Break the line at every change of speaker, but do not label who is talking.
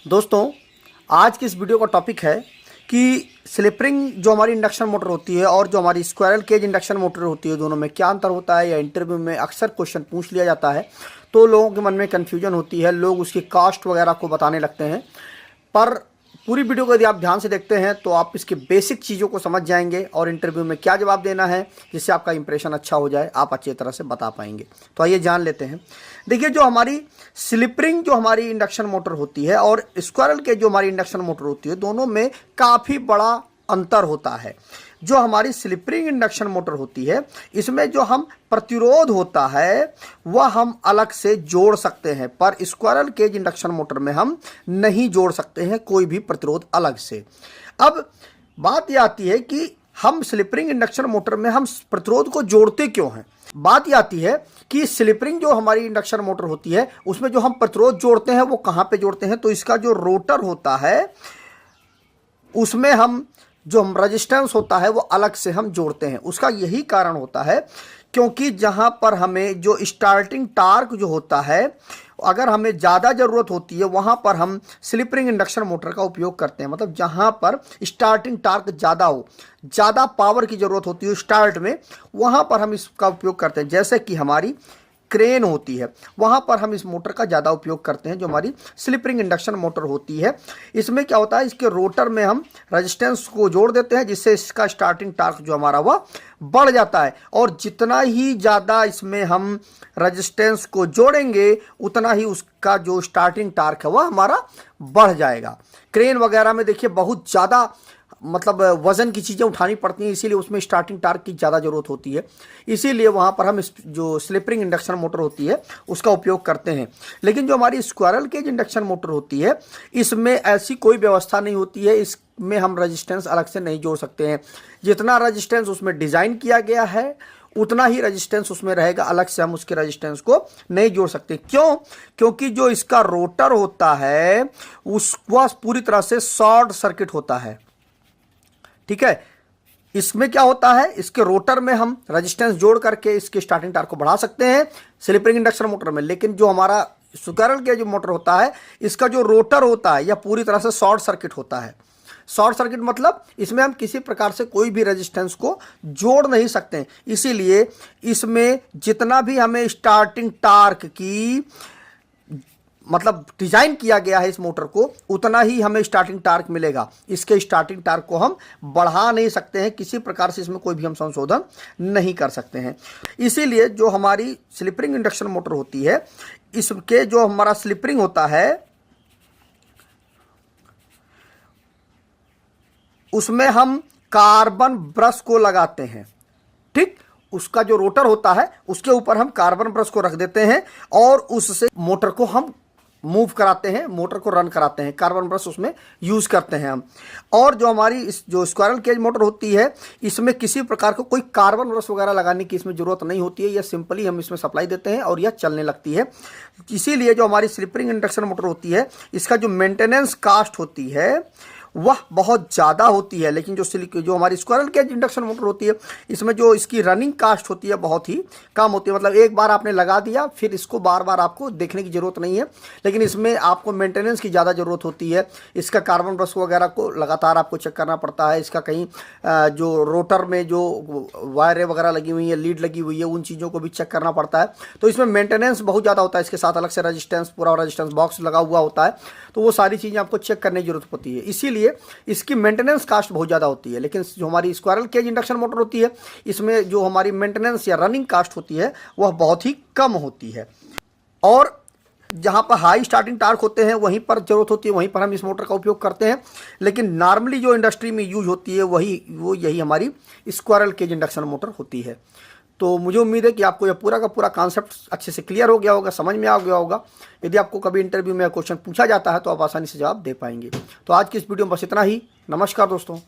दोस्तों, आज की इस वीडियो का टॉपिक है कि स्लिप रिंग जो हमारी इंडक्शन मोटर होती है और जो हमारी स्क्वायरल केज इंडक्शन मोटर होती है, दोनों में क्या अंतर होता है। या इंटरव्यू में अक्सर क्वेश्चन पूछ लिया जाता है तो लोगों के मन में कन्फ्यूजन होती है, लोग उसकी कास्ट वगैरह को बताने लगते हैं। पर पूरी वीडियो को यदि आप ध्यान से देखते हैं तो आप इसकी बेसिक चीज़ों को समझ जाएंगे और इंटरव्यू में क्या जवाब देना है जिससे आपका इंप्रेशन अच्छा हो जाए, आप अच्छी तरह से बता पाएंगे। तो आइए जान लेते हैं। देखिए, जो हमारी स्लिप रिंग जो हमारी इंडक्शन मोटर होती है और स्क्वायरल के जो हमारी इंडक्शन मोटर होती है, दोनों में काफ़ी बड़ा अंतर होता है। जो हमारी स्लिप रिंग इंडक्शन मोटर होती है, इसमें जो हम प्रतिरोध होता है वह हम अलग से जोड़ सकते हैं, पर स्क्वायरल केज इंडक्शन मोटर में हम नहीं जोड़ सकते हैं कोई भी प्रतिरोध अलग से। अब बात यह आती है कि हम स्लिप रिंग इंडक्शन मोटर में हम प्रतिरोध को जोड़ते क्यों हैं। बात यह आती है कि स्लिप रिंग जो हमारी इंडक्शन मोटर होती है उसमें जो हम प्रतिरोध जोड़ते हैं वो कहाँ पे जोड़ते हैं, तो इसका जो रोटर होता है उसमें हम जो रेजिस्टेंस होता है वो अलग से हम जोड़ते हैं। उसका यही कारण होता है क्योंकि जहां पर हमें जो स्टार्टिंग टार्क जो होता है, अगर हमें ज़्यादा ज़रूरत होती है वहां पर हम स्लिप रिंग इंडक्शन मोटर का उपयोग करते हैं। मतलब जहां पर स्टार्टिंग टार्क ज़्यादा हो, ज़्यादा पावर की ज़रूरत होती है स्टार्ट में, वहां पर हम इसका उपयोग करते हैं। जैसे कि हमारी क्रेन होती है, वहां पर हम इस मोटर का ज़्यादा उपयोग करते हैं जो हमारी स्लिप रिंग इंडक्शन मोटर होती है। इसमें क्या होता है, इसके रोटर में हम रेजिस्टेंस को जोड़ देते हैं जिससे इसका स्टार्टिंग टार्क जो हमारा वह बढ़ जाता है, और जितना ही ज़्यादा इसमें हम रेजिस्टेंस को जोड़ेंगे उतना ही उसका जो स्टार्टिंग टार्क है वह हमारा बढ़ जाएगा। क्रेन वगैरह में देखिए बहुत ज़्यादा मतलब वजन की चीज़ें उठानी पड़ती हैं, इसीलिए उसमें स्टार्टिंग टार्क की ज़्यादा ज़रूरत होती है। इसीलिए वहाँ पर हम जो स्लिप रिंग इंडक्शन मोटर होती है उसका उपयोग करते हैं। लेकिन जो हमारी स्क्वायरल केज इंडक्शन मोटर होती है इसमें ऐसी कोई व्यवस्था नहीं होती है, इसमें हम रजिस्टेंस अलग से नहीं जोड़ सकते हैं। जितना रजिस्टेंस उसमें डिज़ाइन किया गया है उतना ही रजिस्टेंस उसमें रहेगा, अलग से हम उसके रजिस्टेंस को नहीं जोड़ सकते। क्यों? क्योंकि जो इसका रोटर होता है वह पूरी तरह से शॉर्ट सर्किट होता है। ठीक है, इसमें क्या होता है, इसके रोटर में हम रेजिस्टेंस जोड़ करके इसके स्टार्टिंग टार्क को बढ़ा सकते हैं स्लिप रिंग इंडक्शन मोटर में। लेकिन जो हमारा स्क्वायरल के जो मोटर होता है इसका जो रोटर होता है यह पूरी तरह से शॉर्ट सर्किट होता है। शॉर्ट सर्किट मतलब इसमें हम किसी प्रकार से कोई भी रेजिस्टेंस को जोड़ नहीं सकते। इसीलिए इसमें जितना भी हमें स्टार्टिंग टार्क की मतलब डिजाइन किया गया है इस मोटर को, उतना ही हमें स्टार्टिंग टार्क मिलेगा। इसके स्टार्टिंग टार्क को हम बढ़ा नहीं सकते हैं, किसी प्रकार से इसमें कोई भी हम संशोधन नहीं कर सकते हैं। इसीलिए जो हमारी स्लिप रिंग इंडक्शन मोटर होती है इसके जो हमारा स्लिप रिंग होता है उसमें हम कार्बन ब्रश को लगाते हैं। ठीक, उसका जो रोटर होता है उसके ऊपर हम कार्बन ब्रश को रख देते हैं और उससे मोटर को हम मूव कराते हैं, मोटर को रन कराते हैं। कार्बन ब्रश उसमें यूज़ करते हैं हम। और जो हमारी इस जो स्क्वायरल केज मोटर होती है इसमें किसी प्रकार का कोई कार्बन ब्रश वगैरह लगाने की इसमें ज़रूरत नहीं होती है। यह सिंपली हम इसमें सप्लाई देते हैं और यह चलने लगती है। इसीलिए जो हमारी स्लिप रिंग इंडक्शन मोटर होती है इसका जो मेंटेनेंस कास्ट होती है वह बहुत ज़्यादा होती है। लेकिन जो हमारी स्क्वायरल केज इंडक्शन मोटर होती है इसमें जो इसकी रनिंग कास्ट होती है बहुत ही कम होती है। मतलब एक बार आपने लगा दिया फिर इसको बार बार आपको देखने की ज़रूरत नहीं है। लेकिन इसमें आपको मेंटेनेंस की ज़्यादा ज़रूरत होती है। इसका कार्बन ब्रश वगैरह को लगातार आपको चेक करना पड़ता है। इसका कहीं जो रोटर में जो वायरें वगैरह लगी हुई है, लीड लगी हुई है, उन चीज़ों को भी चेक करना पड़ता है। तो इसमें मेंटेनेंस बहुत ज़्यादा होता है। इसके साथ अलग से रजिस्टेंस, पूरा रजिस्टेंस बॉक्स लगा हुआ होता है, तो वो सारी चीज़ें आपको चेक करने की जरूरत होती है। इसीलिए इसकी मेंटेनेंस कास्ट बहुत ज़्यादा होती है। लेकिन जो हमारी स्क्वायरल केज इंडक्शन मोटर होती है इसमें जो हमारी मेंटेनेंस या रनिंग कास्ट होती है वह बहुत ही कम होती है। और जहाँ पर हाई स्टार्टिंग टार्क होते हैं वहीं पर जरूरत होती है, वहीं पर हम इस मोटर का उपयोग करते हैं। लेकिन नॉर्मली जो इंडस्ट्री में यूज होती है यही हमारी स्क्वायरल केज इंडक्शन मोटर होती है। तो मुझे उम्मीद है कि आपको यह पूरा का पूरा कॉन्सेप्ट अच्छे से क्लियर हो गया होगा, समझ में आ गया होगा। यदि आपको कभी इंटरव्यू में क्वेश्चन पूछा जाता है तो आप आसानी से जवाब दे पाएंगे। तो आज की इस वीडियो में बस इतना ही। नमस्कार दोस्तों।